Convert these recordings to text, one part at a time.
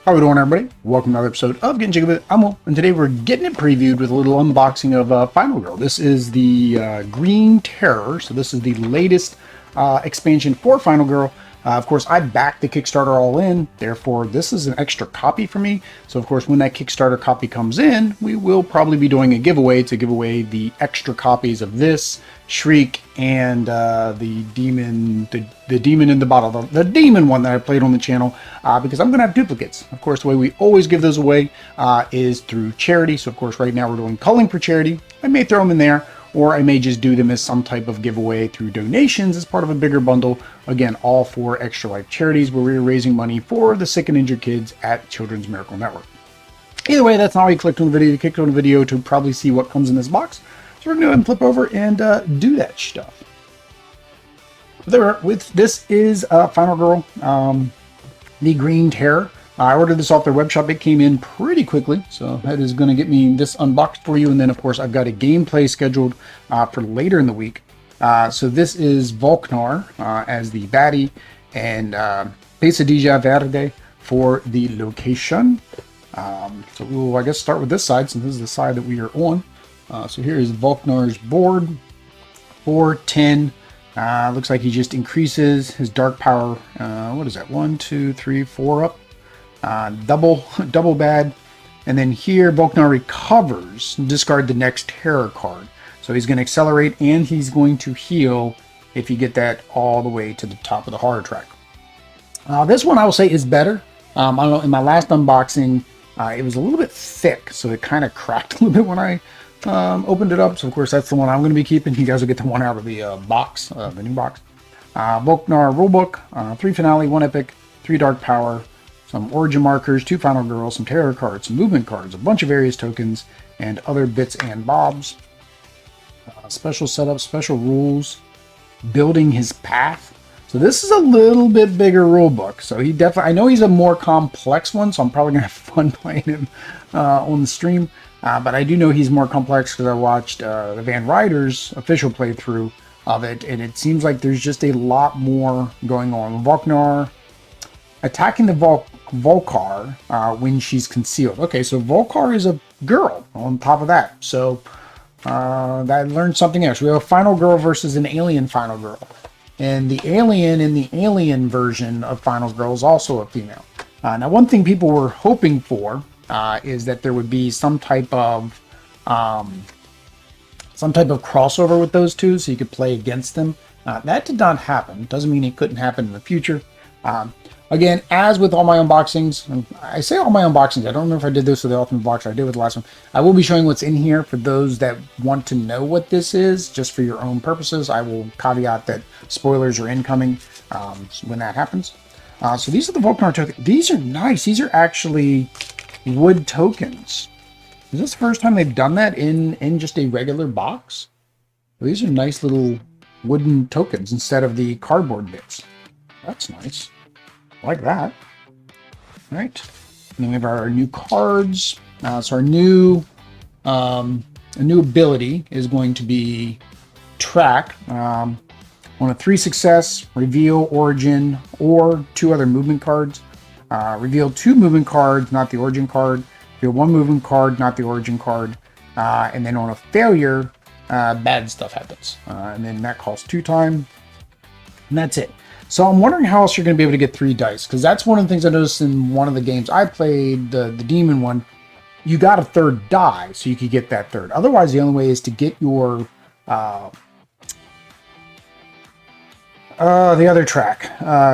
How we doing, everybody? Welcome to another episode of Getting Jiggy With It. I'm Will, and today we're getting it previewed with a little unboxing of Final Girl. This is the Green Terror, so this is the latest expansion for Final Girl. Of course, I backed the Kickstarter all in, therefore this is an extra copy for me. So of course, when that Kickstarter copy comes in, we will probably be doing a giveaway to give away the extra copies of this, Shriek, and the demon in the bottle, the demon one that I played on the channel, because I'm going to have duplicates. Of course, the way we always give those away is through charity. So of course, right now we're doing culling for charity. I may throw them in there, or I may just do them as some type of giveaway through donations as part of a bigger bundle. Again, all for Extra Life Charities, where we're raising money for the sick and injured kids at Children's Miracle Network. Either way, that's not how you clicked on the video. You clicked on the video to probably see what comes in this box. So we're going to go ahead and flip over and do that stuff. This is Final Girl, the Green Terror. I ordered this off their web shop. It came in pretty quickly, so that is going to get me this unboxed for you. And then, of course, I've got a gameplay scheduled for later in the week. So this is Volk'ar as the baddie, and Pesadilla Verde for the location. So we will, I guess, start with this side, since this is the side that we are on. So here is Volk'ar's board, 410. Looks like he just increases his dark power. What is that? 1, 2, 3, 4 up. Double bad. And then here, Volk'ar recovers. Discard the next terror card. So he's going to accelerate and he's going to heal if you get that all the way to the top of the horror track. This one I will say is better. I don't know, in my last unboxing, it was a little bit thick, so it kind of cracked a little bit when I opened it up. So of course that's the one I'm going to be keeping. You guys will get the one out of the box, the new box. Volk'ar rulebook, 3 finale, 1 epic, 3 dark power, some origin markers, 2 final girls, some terror cards, some movement cards, a bunch of various tokens, and other bits and bobs. Special setup, special rules, building his path. So this is a little bit bigger rule book. So he definitely, I know he's a more complex one, so I'm probably gonna have fun playing him on the stream. But I do know he's more complex because I watched the Ryder's official playthrough of it, and it seems like there's just a lot more going on. Volk'ar attacking the Volk'ar when she's concealed. Okay, so Volk'ar is a girl on top of that. So I learned something else. We have a final girl versus an alien final girl. And the alien in the alien version of Final Girl is also a female. Now, one thing people were hoping for is that there would be some type of crossover with those two, so you could play against them. That did not happen. Doesn't mean it couldn't happen in the future. Again, as with all my unboxings, and I say all my unboxings, I don't remember if I did this with the Ultimate Box or I did with the last one. I will be showing what's in here for those that want to know what this is, just for your own purposes. I will caveat that spoilers are incoming when that happens. So these are the Volk'ar tokens. These are nice. These are actually wood tokens. Is this the first time they've done that in just a regular box? Well, these are nice little wooden tokens instead of the cardboard bits. That's nice. Like that. All right. And then we have our new cards. So our new ability is going to be track. On a 3 success, reveal origin or 2 other movement cards. Reveal 2 movement cards, not the origin card. Reveal 1 movement card, not the origin card. And then on a failure, bad stuff happens. And then that costs 2 time. And that's it. So I'm wondering how else you're going to be able to get 3 dice, because that's one of the things I noticed in one of the games I played, the demon one. You got a 3rd die, so you could get that 3rd. Otherwise, the only way is to get your the other track.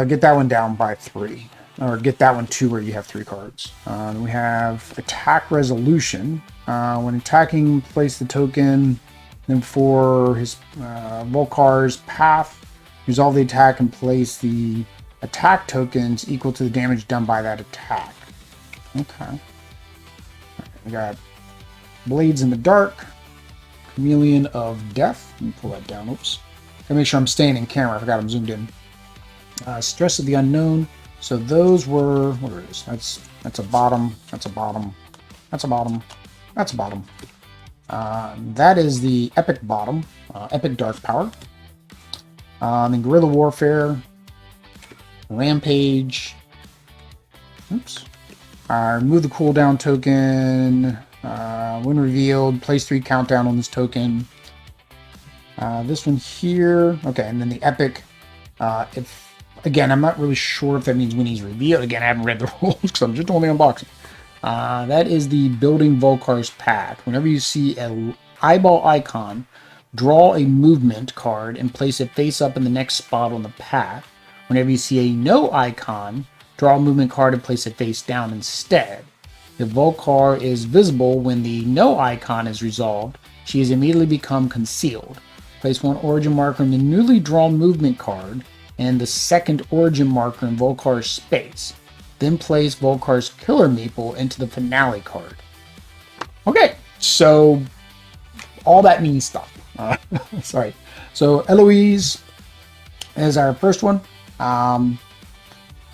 Get that one down by 3, or get that one to where you have 3 cards. We have attack resolution. When attacking, place the token. Then for his Volk'ar's path, resolve the attack and place the attack tokens equal to the damage done by that attack. Okay. Right, we got Blades in the Dark, Chameleon of Death. Let me pull that down. Oops. Gotta make sure I'm staying in camera. I forgot I'm zoomed in. Stress of the Unknown. So those were, what are those? That's a bottom. That's a bottom. That's a bottom. That's a bottom. That is the epic bottom. Epic Dark Power. Then Guerrilla Warfare, Rampage, oops, Remove the cooldown token. When revealed, place 3 countdown on this token. This one here. Okay, and then the epic. If again, I'm not really sure if that means when he's revealed. Again, I haven't read the rules because I'm just only unboxing. That is the building Volk'ar's path. Whenever you see an eyeball icon, draw a movement card and place it face up in the next spot on the path. Whenever you see a no icon, draw a movement card and place it face down instead. If Volk'ar is visible when the no icon is resolved, she has immediately become concealed. Place 1 origin marker in the newly drawn movement card and the second origin marker in Volk'ar's space. Then place Volk'ar's killer meeple into the finale card. Okay, so all that means stuff. Sorry. So Eloise is our first one.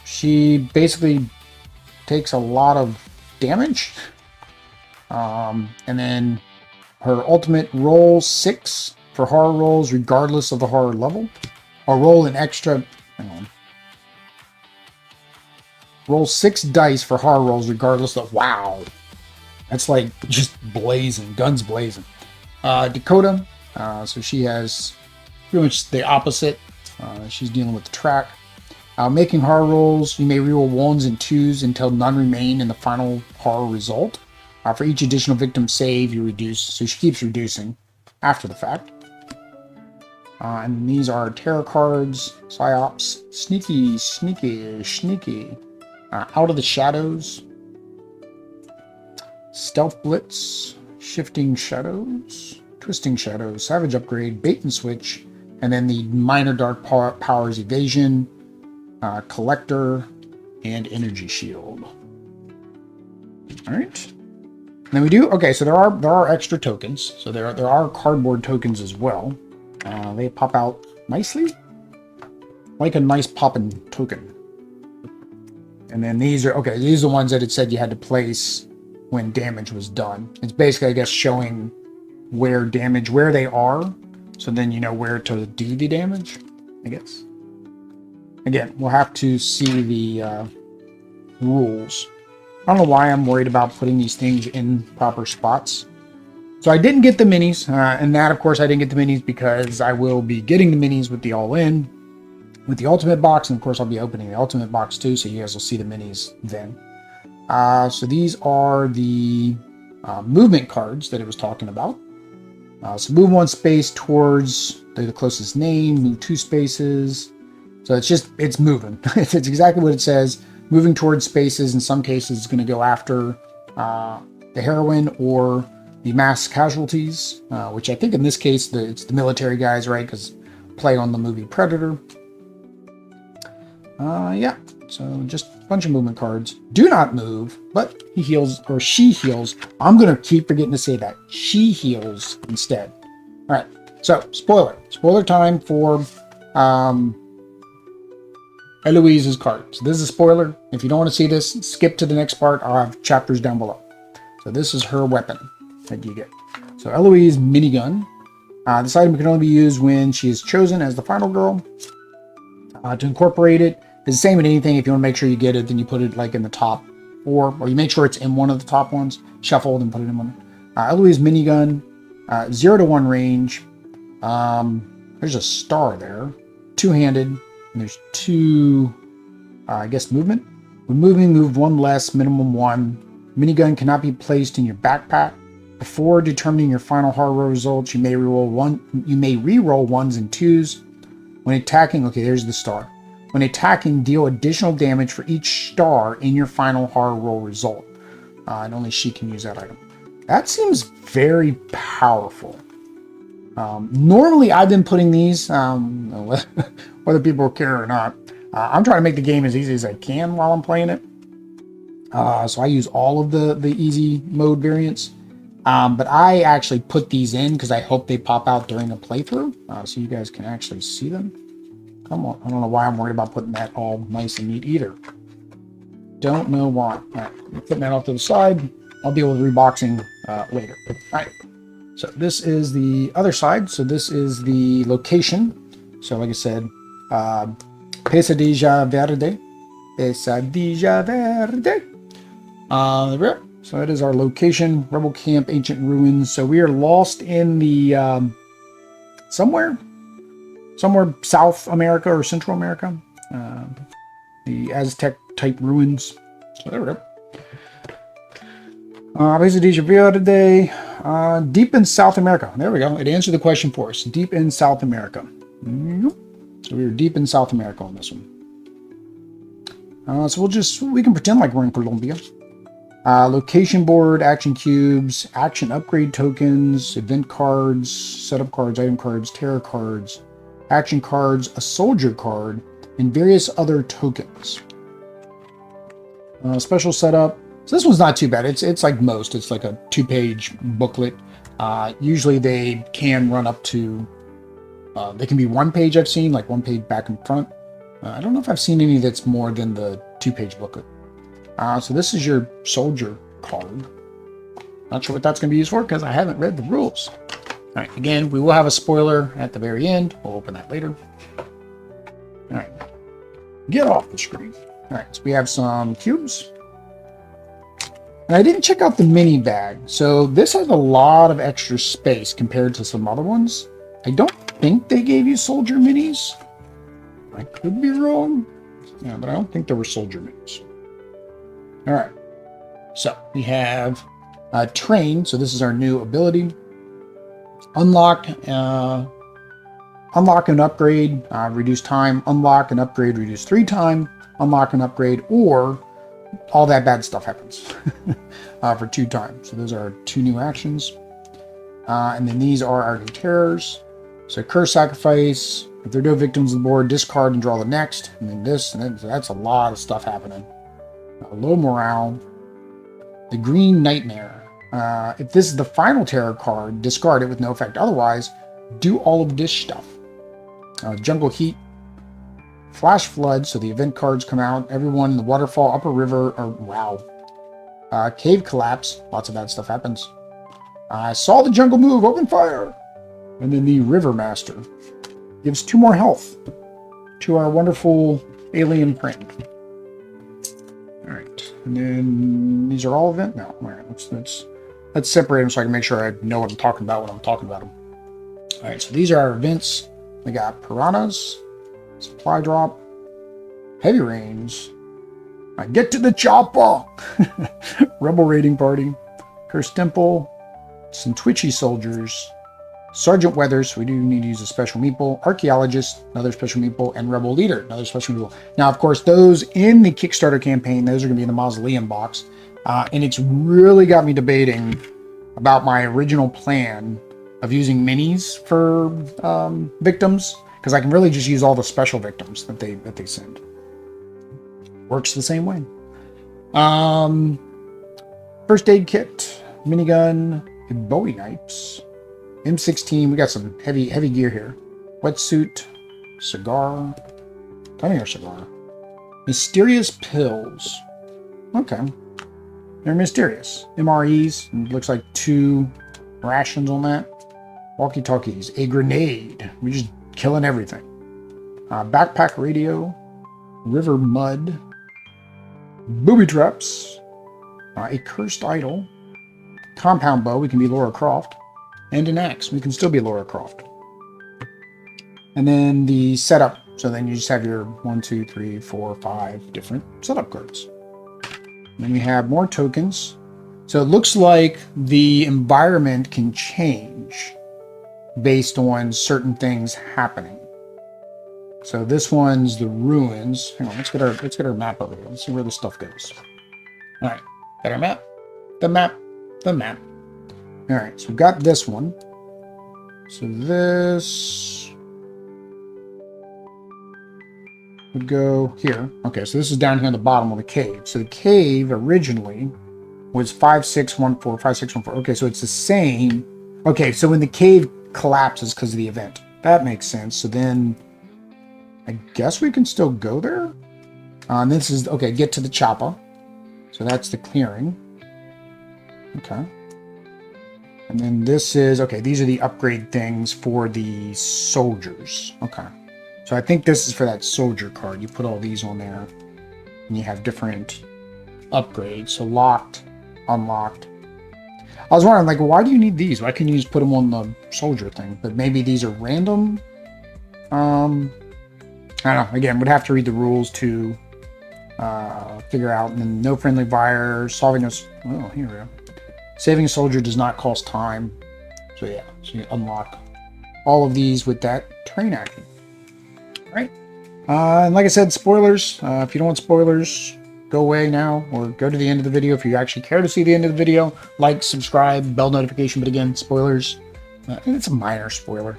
She basically takes a lot of damage. And then her ultimate, roll 6 for horror rolls regardless of the horror level. Or roll an extra, hang on. Roll 6 dice for horror rolls regardless of, wow. That's like just blazing, guns blazing. Dakota, so she has pretty much the opposite. She's dealing with the track. Making horror rolls, you may reroll 1s and 2s until none remain in the final horror result. For each additional victim save, you reduce, so she keeps reducing after the fact. And these are terror cards, Psyops, sneaky, sneaky, sneaky. Out of the Shadows, Stealth Blitz, Shifting Shadows, Twisting Shadows, Savage Upgrade, Bait and Switch, and then the minor dark powers Evasion, Collector, and Energy Shield. All right. And then we do, okay, so there are extra tokens. So there are cardboard tokens as well. They pop out nicely, like a nice popping token. And then these are, okay, these are the ones that it said you had to place when damage was done. It's basically, I guess, showing where they are. So then you know where to do the damage, I guess. Again, we'll have to see the rules. I don't know why I'm worried about putting these things in proper spots. So I didn't get the minis, and that, of course, I didn't get the minis because I will be getting the minis with the all-in, with the ultimate box, and of course I'll be opening the ultimate box too, so you guys will see the minis then. So these are the movement cards that it was talking about. So move 1 space towards the closest name, move 2 spaces. So it's moving. It's exactly what it says. Moving towards spaces. In some cases, it's going to go after the heroine or the mass casualties, which I think in this case, it's the military guys, right? Because play on the movie Predator. Yeah, so just a bunch of movement cards. Do not move, but he heals, or she heals. I'm going to keep forgetting to say that. She heals instead. All right, so spoiler time for Eloise's card. So this is a spoiler. If you don't want to see this, skip to the next part. I'll have chapters down below. So this is her weapon that you get. So Eloise minigun. This item can only be used when she is chosen as the final girl. To incorporate it, it's the same in anything. If you want to make sure you get it, then you put it like in the top 4, or you make sure it's in one of the top ones, shuffled and put it in one. Eloise minigun, 0 to 1 range. There's a star there, 2-handed, and there's 2, I guess, movement. When moving, move 1 less, minimum 1. Minigun cannot be placed in your backpack. Before determining your final horror results, you may reroll 1s and 2s. When attacking, okay, there's the star. When attacking, deal additional damage for each star in your final horror roll result. And only she can use that item. That seems very powerful. Normally, I've been putting these, whether people care or not. I'm trying to make the game as easy as I can while I'm playing it. So I use all of the easy mode variants. But I actually put these in because I hope they pop out during a playthrough, so you guys can actually see them. Come on, I don't know why I'm worried about putting that all nice and neat either. Don't know why. All right, I'm putting that off to the side. I'll deal with reboxing later. All right, so this is the other side. So this is the location. So like I said, Pesadilla Verde. Pesadilla Verde. There we go. So that is our location, Rebel Camp, Ancient Ruins. So we are lost in the somewhere South America or Central America. The Aztec type ruins. So there we go. Pesadilla Verde today. Deep in South America. There we go. It answered the question for us. Deep in South America. So we were deep in South America on this one. So we can pretend like we're in Colombia. Location board, action cubes, action upgrade tokens, event cards, setup cards, item cards, terror cards, action cards, a soldier card, and various other tokens. Special setup. So this one's not too bad. It's like most. It's like a 2-page booklet. Usually they can run up to, they can be 1 page I've seen, like 1 page back and front. I don't know if I've seen any that's more than the 2-page booklet. So this is your soldier card. Not sure what that's going to be used for because I haven't read the rules. All right, again, we will have a spoiler at the very end. We'll open that later. All right, get off the screen. All right, so we have some cubes. And I didn't check out the mini bag. So this has a lot of extra space compared to some other ones. I don't think they gave you soldier minis. I could be wrong. Yeah, but I don't think there were soldier minis. All right. So we have train. So this is our new ability. Unlock and upgrade, reduce time. Unlock and upgrade, reduce 3 time. Unlock and upgrade, or all that bad stuff happens for 2 times. So those are our 2 new actions. And then these are our new terrors. So curse, sacrifice. If there are no victims on the board, discard and draw the next. And then this, and then, so that's a lot of stuff happening. Low morale. The green nightmare. If this is the final terror card, discard it with no effect. Otherwise, do all of this stuff. Jungle heat. Flash flood, so the event cards come out. Everyone in the waterfall, upper river, or wow. Cave collapse, lots of bad stuff happens. I saw the jungle move, open fire. And then the river master gives 2 more health to our wonderful alien friend. All right, and then these are all event. No, all right, let's separate them so I can make sure I know what I'm talking about when I'm talking about them. All right, so these are our events. We got piranhas. Supply drop, heavy rains, I get to the chopper, rebel raiding party, cursed temple, some twitchy soldiers, Sergeant Weathers, we do need to use a special meeple, archaeologist, another special meeple, and rebel leader, another special meeple. Now, of course, those in the Kickstarter campaign, those are going to be in the mausoleum box, and it's really got me debating about my original plan of using minis for victims. Because I can really just use all the special victims that they send. Works the same way. First aid kit, minigun, Bowie knives, M16. We got some heavy gear here. Wetsuit, cigar. Come here, cigar. Mysterious pills. Okay, they're mysterious. MREs. And it looks like 2 rations on that. Walkie-talkies. A grenade. We just killing everything. Backpack radio, river mud, booby traps, a cursed idol, compound bow, we can be Laura Croft, and an axe, we can still be Laura Croft. And then the setup, so then you just have your 1, 2, 3, 4, 5 different setup cards. And then we have more tokens. So it looks like the environment can change based on certain things happening. So this one's the ruins. Hang on, let's get our map over here. Let's see where this stuff goes. All right, got our map, the map. All right, so we've got this one. So this would go here. Okay, so this is down here in the bottom of the cave. So the cave originally was 5614, 5614. Okay, so it's the same. Okay, so when the cave collapses because of the event. That makes sense. So then I guess we can still go there. And this is, okay, get to the chopper. So that's the clearing. Okay. And then this is, okay, these are the upgrade things for the soldiers. Okay. So I think this is for that soldier card. You put all these on there and you have different upgrade. So locked, unlocked. I was wondering, like, why do you need these? Why can't you just put them on the soldier thing? But maybe these are random. I don't know. Again, would have to read the rules to figure out. And then no friendly fire, solving a... Oh, here we go. Saving a soldier does not cost time. So yeah, so you unlock all of these with that train action. All right. And like I said, spoilers. If you don't want spoilers, go away now or go to the end of the video if you actually care to see the end of the video. Like, subscribe, bell notification. But again, spoilers. And it's a minor spoiler.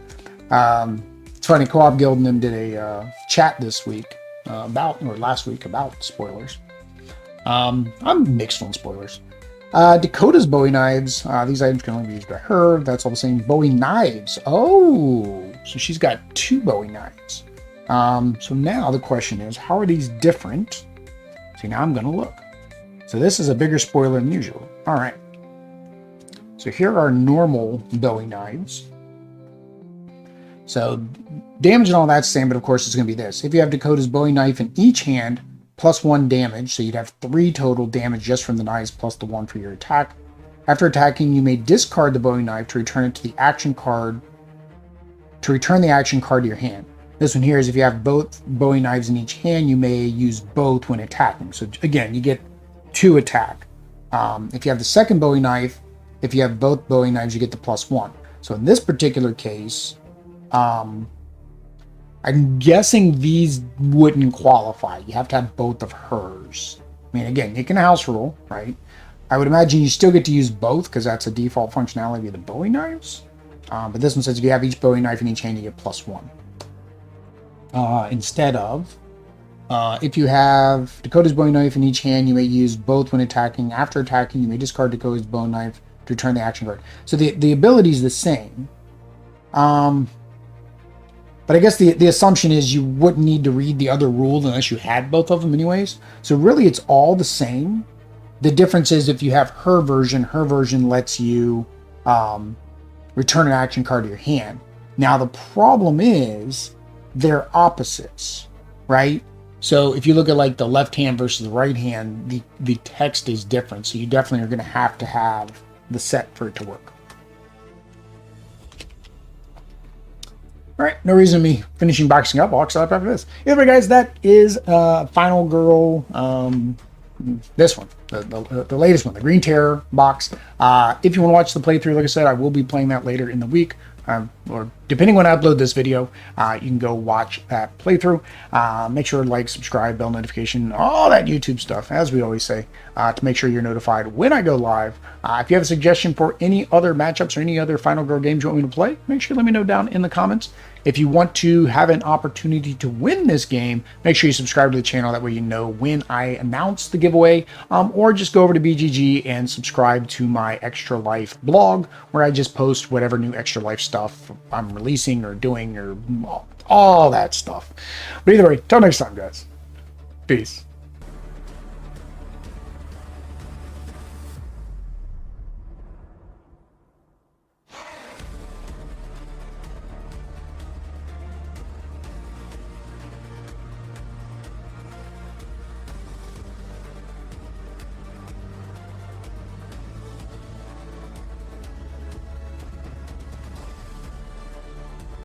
It's funny, Co-op Guild and them did a chat this week last week about spoilers. I'm mixed on spoilers. Dakota's Bowie knives. These items can only be used by her. That's all the same. Bowie knives. Oh, so she's got 2 Bowie knives. So now the question is, how are these different? See, now I'm going to look. So this is a bigger spoiler than usual. All right. So here are normal Bowie knives. So damage and all that's the same, but of course it's going to be this. If you have Dakota's Bowie knife in each hand, +1 damage, so you'd have 3 total damage just from the knives plus the 1 for your attack. After attacking, you may discard the Bowie knife to return it to the action card. To return the action card to your hand. This one here is if you have both Bowie knives in each hand, you may use both when attacking. So again, you get 2 attack. If you have the second Bowie knife, if you have both Bowie knives, you get the +1. So in this particular case, I'm guessing these wouldn't qualify. You have to have both of hers. I mean, again, you can house rule, right? I would imagine you still get to use both because that's a default functionality of the Bowie knives. But this one says if you have each Bowie knife in each hand, you get +1. Instead of, if you have Dakota's Bowie knife in each hand, you may use both when attacking. After attacking, you may discard Dakota's Bowie knife to return the action card. So the ability is the same. But I guess the assumption is you wouldn't need to read the other rule unless you had both of them anyways. So really it's all the same. The difference is if you have her version lets you return an action card to your hand. Now the problem is they're opposites, right? So if you look at like the left hand versus the right hand, the text is different. So you definitely are going to have the set for it to work. All right, no reason me finishing boxing up. I'll box up after this. Anyway, guys, that is Final Girl. This one, the latest one, the Green Terror box. If you want to watch the playthrough, like I said, I will be playing that later in the week. Or depending when I upload this video, you can go watch that playthrough. Make sure to like, subscribe, bell notification, all that YouTube stuff, as we always say, to make sure you're notified when I go live. If you have a suggestion for any other matchups or any other Final Girl games you want me to play, make sure to let me know down in the comments. If you want to have an opportunity to win this game, make sure you subscribe to the channel. That way you know when I announce the giveaway, or just go over to BGG and subscribe to my Extra Life blog, where I just post whatever new Extra Life stuff I'm releasing or doing or all that stuff. But either way, till next time, guys. Peace.